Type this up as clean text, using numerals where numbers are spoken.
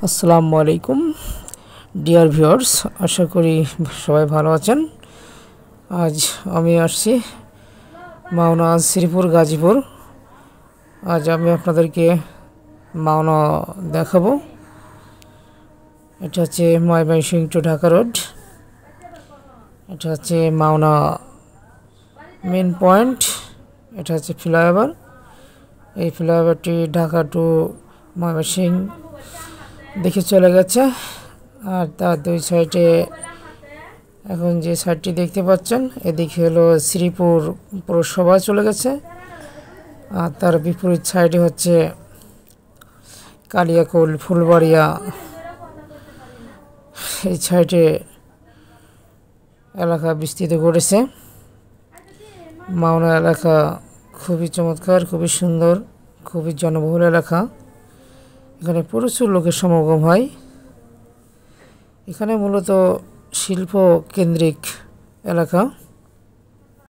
আসসালামু আলাইকুম dear viewers, আশা করি সবাই ভালো আছেন। আজ আমি আসছি মাওনা শ্রীপুর গাজীপুর। আজ আমি আপনাদেরকে মাওনা দেখাবো। এটা হচ্ছে ময়মনসিংহ টু ঢাকা রোড। এটা হচ্ছে মাওনা মেন পয়েন্ট। এটা হচ্ছে ফ্লাইওভার। এই ফ্লাইওভারটি ঢাকা টু ময়মনসিংহ দেখে চলে গেছে। আর তার দুই সাইডে এখন যে সাইডটি দেখতে পাচ্ছেন, এদিকে হলো শ্রীপুর পৌরসভা চলে গেছে। আর তার বিপরীত সাইডে হচ্ছে কালিয়াকৈর ফুলবাড়িয়া। এই সাইডে এলাকা বিস্তৃত করেছে। মাওনা এলাকা খুবই চমৎকার, খুবই সুন্দর, খুবই জনবহুল এলাকা। এখানে প্রচুর লোকের সমাগম হয়। এখানে মূলত শিল্প কেন্দ্রিক এলাকা।